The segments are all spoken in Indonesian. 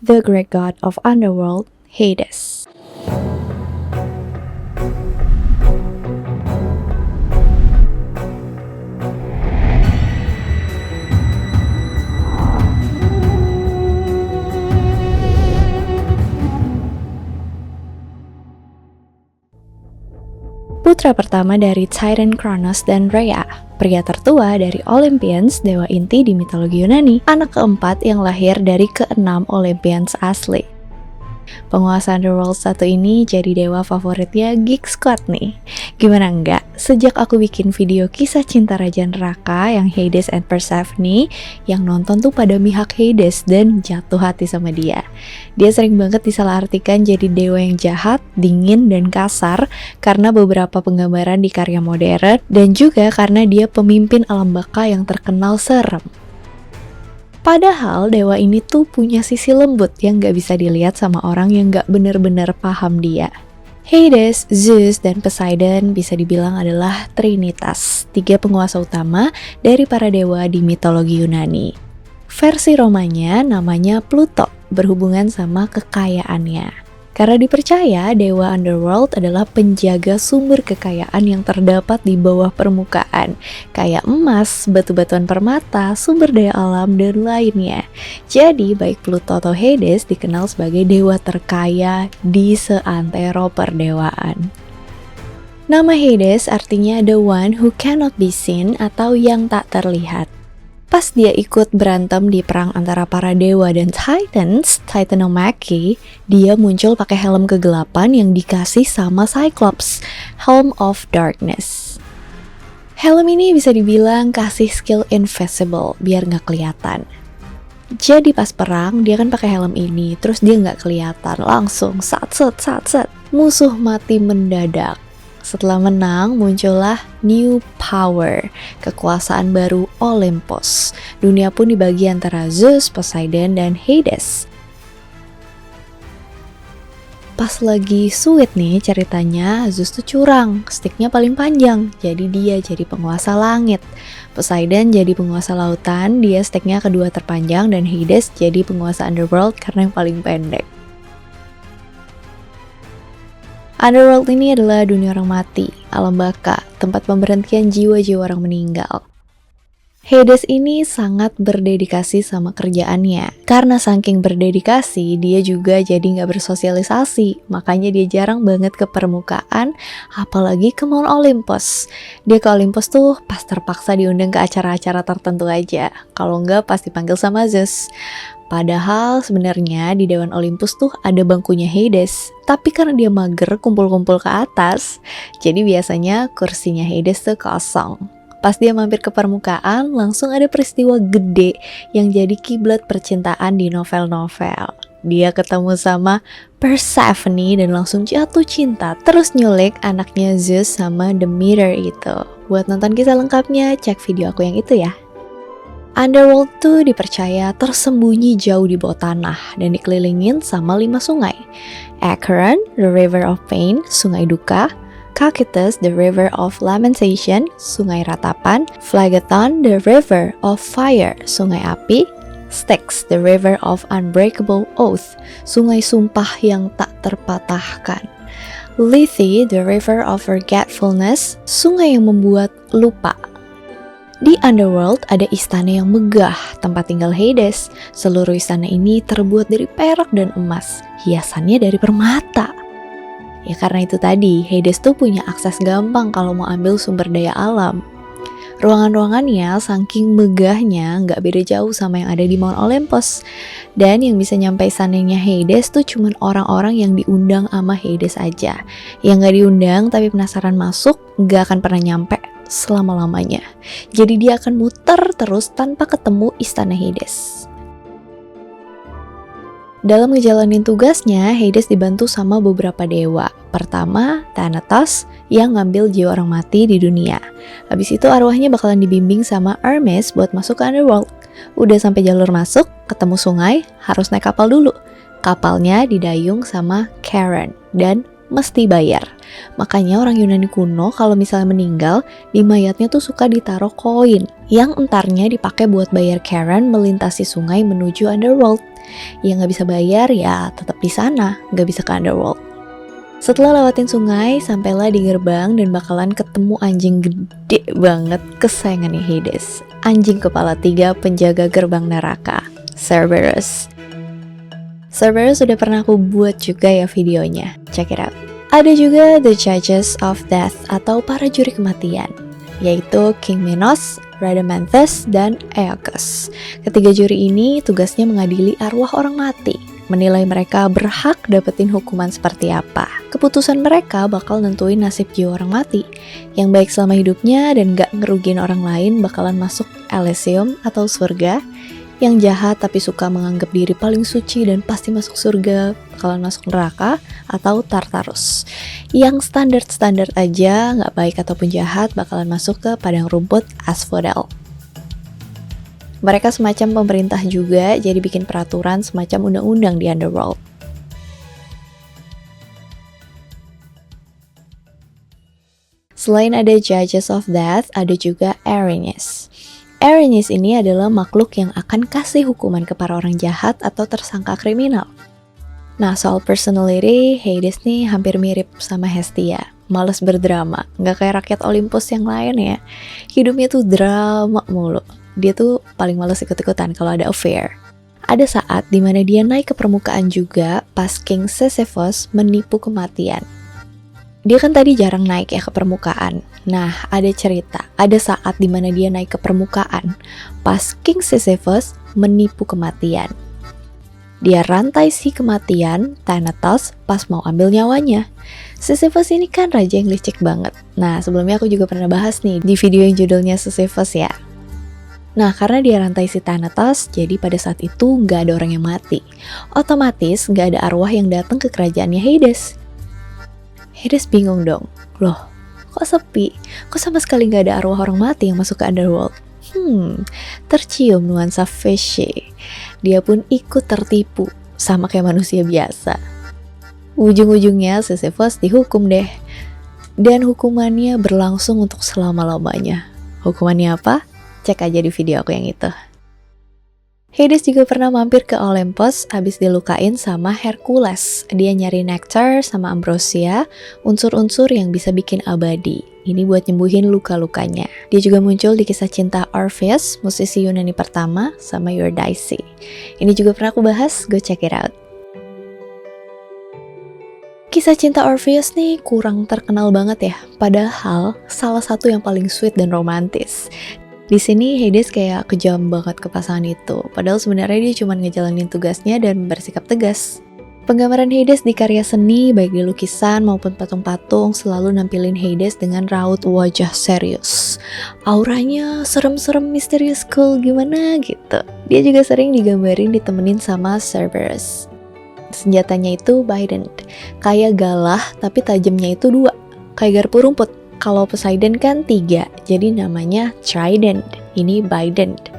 the great god of underworld, Hades. Putra pertama dari Titan Kronos dan Rhea, pria tertua dari Olympians, dewa inti di mitologi Yunani, anak keempat yang lahir dari keenam Olympians asli. Penguasa Underworld satu ini jadi dewa favoritnya Geek Squad nih. Gimana enggak? Sejak aku bikin video kisah cinta Raja Neraka yang Hades and Persephone, yang nonton tuh pada mihak Hades dan jatuh hati sama dia. Dia sering banget disalahartikan jadi dewa yang jahat, dingin, dan kasar karena beberapa penggambaran di karya modern, dan juga karena dia pemimpin alam baka yang terkenal serem. Padahal dewa ini tuh punya sisi lembut yang gak bisa dilihat sama orang yang gak bener-bener paham dia. Hades, Zeus, dan Poseidon bisa dibilang adalah trinitas, tiga penguasa utama dari para dewa di mitologi Yunani. Versi Romanya namanya Pluto, berhubungan sama kekayaannya. Karena dipercaya dewa Underworld adalah penjaga sumber kekayaan yang terdapat di bawah permukaan, kayak emas, batu-batuan permata, sumber daya alam, dan lainnya. Jadi baik Pluto atau Hades dikenal sebagai dewa terkaya di seantero perdewaan. Nama Hades artinya the one who cannot be seen atau yang tak terlihat. Pas dia ikut berantem di perang antara para dewa dan Titans, Titanomachy, dia muncul pakai helm kegelapan yang dikasih sama Cyclops, Helm of Darkness. Helm ini bisa dibilang kasih skill invisible biar nggak kelihatan. Jadi pas perang dia kan pakai helm ini, terus dia nggak kelihatan, langsung sat, musuh mati mendadak. Setelah menang, muncullah new power, kekuasaan baru Olympus. Dunia pun dibagi antara Zeus, Poseidon, dan Hades. Pas lagi sweet nih ceritanya, Zeus tuh curang, sticknya paling panjang, jadi dia jadi penguasa langit. Poseidon jadi penguasa lautan, dia sticknya kedua terpanjang, dan Hades jadi penguasa underworld karena yang paling pendek. Underworld ini adalah dunia orang mati, alam baka, tempat pemberhentian jiwa-jiwa orang meninggal. Hades ini sangat berdedikasi sama kerjaannya. Karena saking berdedikasi, dia juga jadi nggak bersosialisasi. Makanya dia jarang banget ke permukaan, apalagi ke Mount Olympus. Dia ke Olympus tuh pas terpaksa diundang ke acara-acara tertentu aja. Kalau nggak pas dipanggil sama Zeus. Padahal sebenarnya di Dewan Olympus tuh ada bangkunya Hades, tapi karena dia mager kumpul-kumpul ke atas, jadi biasanya kursinya Hades tuh kosong. Pas dia mampir ke permukaan, langsung ada peristiwa gede yang jadi kiblat percintaan di novel-novel. Dia ketemu sama Persephone dan langsung jatuh cinta, terus nyulik anaknya Zeus sama Demeter itu. Buat nonton kisah lengkapnya, cek video aku yang itu ya. Underworld tuh dipercaya tersembunyi jauh di bawah tanah dan dikelilingin sama 5 sungai. Acheron, the river of pain, sungai duka. Cocytus, the river of lamentation, sungai ratapan. Phlegethon, the river of fire, sungai api. Styx, the river of unbreakable oath, sungai sumpah yang tak terpatahkan. Lethe, the river of forgetfulness, sungai yang membuat lupa. Di Underworld ada istana yang megah, tempat tinggal Hades. Seluruh istana ini terbuat dari perak dan emas, hiasannya dari permata. Ya karena itu tadi, Hades tuh punya akses gampang kalau mau ambil sumber daya alam. Ruangan-ruangannya saking megahnya nggak beda jauh sama yang ada di Mount Olympus. Dan yang bisa nyampe istananya Hades tuh cuman orang-orang yang diundang sama Hades aja. Yang nggak diundang tapi penasaran masuk, nggak akan pernah nyampe selama-lamanya. Jadi dia akan muter terus tanpa ketemu istana Hades. Dalam ngejalanin tugasnya, Hades dibantu sama beberapa dewa. Pertama, Thanatos yang ngambil jiwa orang mati di dunia. Habis itu arwahnya bakalan dibimbing sama Hermes buat masuk ke Underworld. Udah sampai jalur masuk, ketemu sungai, harus naik kapal dulu. Kapalnya didayung sama Charon dan mesti bayar. Makanya orang Yunani kuno kalau misalnya meninggal, di mayatnya tuh suka ditaruh koin yang entarnya dipakai buat bayar Charon melintasi sungai menuju Underworld. Yang nggak bisa bayar ya tetap di sana, nggak bisa ke Underworld. Setelah lewatin sungai, sampailah di gerbang dan bakalan ketemu anjing gede banget kesayangannya Hades. Anjing kepala 3 penjaga gerbang neraka, Cerberus. Cerberus sudah pernah aku buat juga ya videonya, check it out. Ada juga The Judges of Death atau para juri kematian, yaitu King Minos, Rhadamanthus, dan Aeacus. Ketiga juri ini tugasnya mengadili arwah orang mati, menilai mereka berhak dapetin hukuman seperti apa. Keputusan mereka bakal nentuin nasib jiwa orang mati. Yang baik selama hidupnya dan gak ngerugiin orang lain bakalan masuk Elysium atau surga. Yang jahat tapi suka menganggap diri paling suci dan pasti masuk surga bakalan masuk neraka atau Tartarus. Yang standar-standar aja gak baik ataupun jahat bakalan masuk ke padang rumput Asphodel. Mereka semacam pemerintah juga, jadi bikin peraturan semacam undang-undang di Underworld. Selain ada Judges of Death, ada juga Erinyes. Erinyes ini adalah makhluk yang akan kasih hukuman ke para orang jahat atau tersangka kriminal. Nah, soal personality, Hades nih hampir mirip sama Hestia. Males berdrama, nggak kayak rakyat Olympus yang lain ya. Hidupnya tuh drama mulu. Dia tuh paling males ikut-ikutan kalau ada affair. Ada saat dimana dia naik ke permukaan juga pas King Sisyphus menipu kematian. Dia kan tadi jarang naik ya ke permukaan. Nah, ada cerita, ada saat dimana dia naik ke permukaan pas King Sisyphus menipu kematian. Dia rantai si kematian, Thanatos, pas mau ambil nyawanya. Sisyphus ini kan raja yang licik banget. Nah, sebelumnya aku juga pernah bahas nih di video yang judulnya Sisyphus ya. Nah, karena dia rantai si Thanatos, jadi pada saat itu nggak ada orang yang mati. Otomatis nggak ada arwah yang datang ke kerajaannya Hades. Hades bingung dong, loh kok sepi? Kok sama sekali nggak ada arwah orang mati yang masuk ke Underworld? Tercium nuansa fishy. Dia pun ikut tertipu, sama kayak manusia biasa. Ujung-ujungnya Sisyphus dihukum deh. Dan hukumannya berlangsung untuk selama-lamanya. Hukumannya apa? Cek aja di video aku yang itu. Hades juga pernah mampir ke Olympus abis dilukain sama Hercules. Dia nyari nektar sama ambrosia, unsur-unsur yang bisa bikin abadi. Ini buat nyembuhin luka-lukanya. Dia juga muncul di kisah cinta Orpheus, musisi Yunani pertama, sama Eurydice. Ini juga pernah aku bahas, go check it out. Kisah cinta Orpheus nih kurang terkenal banget ya, padahal salah satu yang paling sweet dan romantis. Di sini Hades kayak kejam banget ke pasangan itu, padahal sebenarnya dia cuma ngejalanin tugasnya dan bersikap tegas. Penggambaran Hades di karya seni, baik di lukisan maupun patung-patung, selalu nampilin Hades dengan raut wajah serius. Auranya serem-serem, misterius, cool gimana gitu. Dia juga sering digambarin ditemenin sama Cerberus. Senjatanya itu Bident, kayak galah tapi tajamnya itu 2, kayak garpu rumput. Kalau Poseidon kan 3, jadi namanya Trident, ini Bident.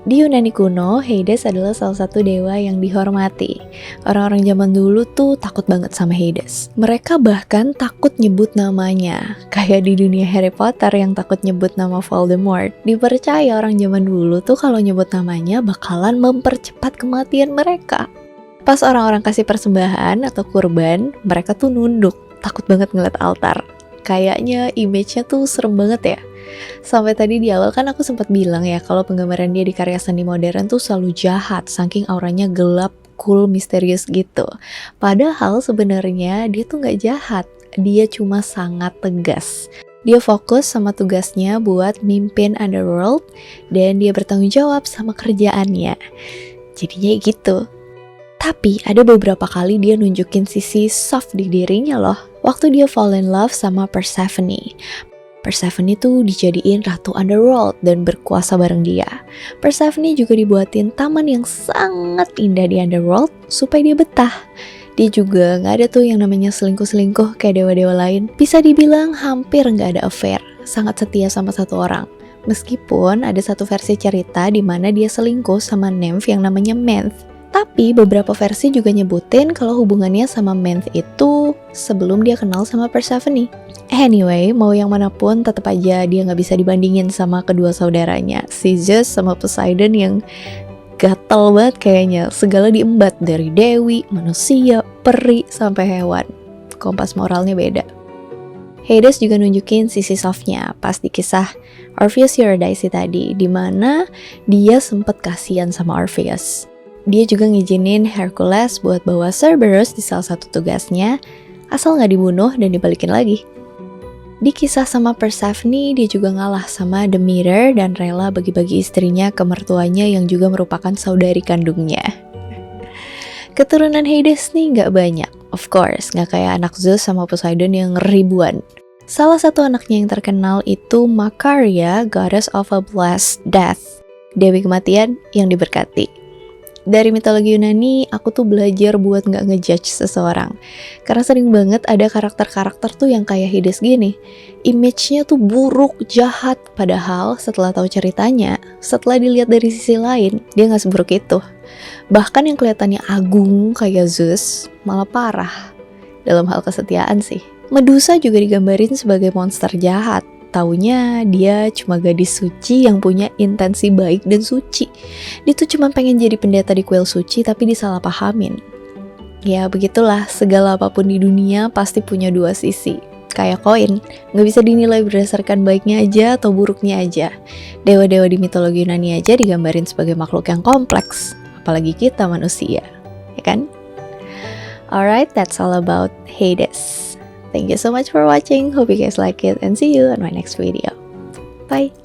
Di Yunani kuno, Hades adalah salah satu dewa yang dihormati. Orang-orang zaman dulu tuh takut banget sama Hades. Mereka bahkan takut nyebut namanya. Kayak di dunia Harry Potter yang takut nyebut nama Voldemort. Dipercaya orang zaman dulu tuh kalau nyebut namanya bakalan mempercepat kematian mereka. Pas orang-orang kasih persembahan atau kurban, mereka tuh nunduk, takut banget ngeliat altar. Kayaknya image-nya tuh serem banget ya. Sampai tadi di awal kan aku sempat bilang ya kalau penggambaran dia di karya seni modern tuh selalu jahat, saking auranya gelap, cool, misterius gitu. Padahal sebenarnya dia tuh nggak jahat, dia cuma sangat tegas. Dia fokus sama tugasnya buat mimpin Underworld dan dia bertanggung jawab sama kerjaannya. Jadinya gitu. Tapi ada beberapa kali dia nunjukin sisi soft di dirinya loh. Waktu dia fall in love sama Persephone. Persephone tuh dijadiin ratu Underworld dan berkuasa bareng dia. Persephone juga dibuatin taman yang sangat indah di Underworld supaya dia betah. Dia juga gak ada tuh yang namanya selingkuh-selingkuh kayak dewa-dewa lain. Bisa dibilang hampir gak ada affair. Sangat setia sama satu orang. Meskipun ada satu versi cerita di mana dia selingkuh sama nymph yang namanya Menth. Tapi beberapa versi juga nyebutin kalau hubungannya sama Menth itu sebelum dia kenal sama Persephone. Anyway, mau yang manapun tetap aja dia nggak bisa dibandingin sama kedua saudaranya, si Zeus sama Poseidon yang gatel banget kayaknya. Segala diembat dari dewi, manusia, peri, sampai hewan. Kompas moralnya beda. Hades juga nunjukin sisi softnya pas di kisah Orpheus Eurydice tadi, dimana dia sempet kasihan sama Orpheus. Dia juga ngizinin Hercules buat bawa Cerberus di salah satu tugasnya, asal nggak dibunuh dan dibalikin lagi. Di kisah sama Persephone, dia juga ngalah sama Demeter dan rela bagi-bagi istrinya ke mertuanya yang juga merupakan saudari kandungnya. Keturunan Hades nih nggak banyak, of course, nggak kayak anak Zeus sama Poseidon yang ribuan. Salah satu anaknya yang terkenal itu Macaria, goddess of a blessed death, dewi kematian yang diberkati. Dari mitologi Yunani, aku tuh belajar buat gak ngejudge seseorang. Karena sering banget ada karakter-karakter tuh yang kayak Hades gini. Image-nya tuh buruk, jahat. Padahal setelah tahu ceritanya, setelah dilihat dari sisi lain, dia gak seburuk itu. Bahkan yang kelihatannya agung kayak Zeus, malah parah. Dalam hal kesetiaan sih. Medusa juga digambarin sebagai monster jahat. Taunya dia cuma gadis suci yang punya intensi baik dan suci. Dia tuh cuma pengen jadi pendeta di kuil suci tapi disalahpahamin. Ya begitulah, segala apapun di dunia pasti punya dua sisi. Kayak koin, gak bisa dinilai berdasarkan baiknya aja atau buruknya aja. Dewa-dewa di mitologi Yunani aja digambarin sebagai makhluk yang kompleks. Apalagi kita manusia, ya kan? Alright, that's all about Hades. Thank you so much for watching. Hope you guys like it and see you on my next video. Bye.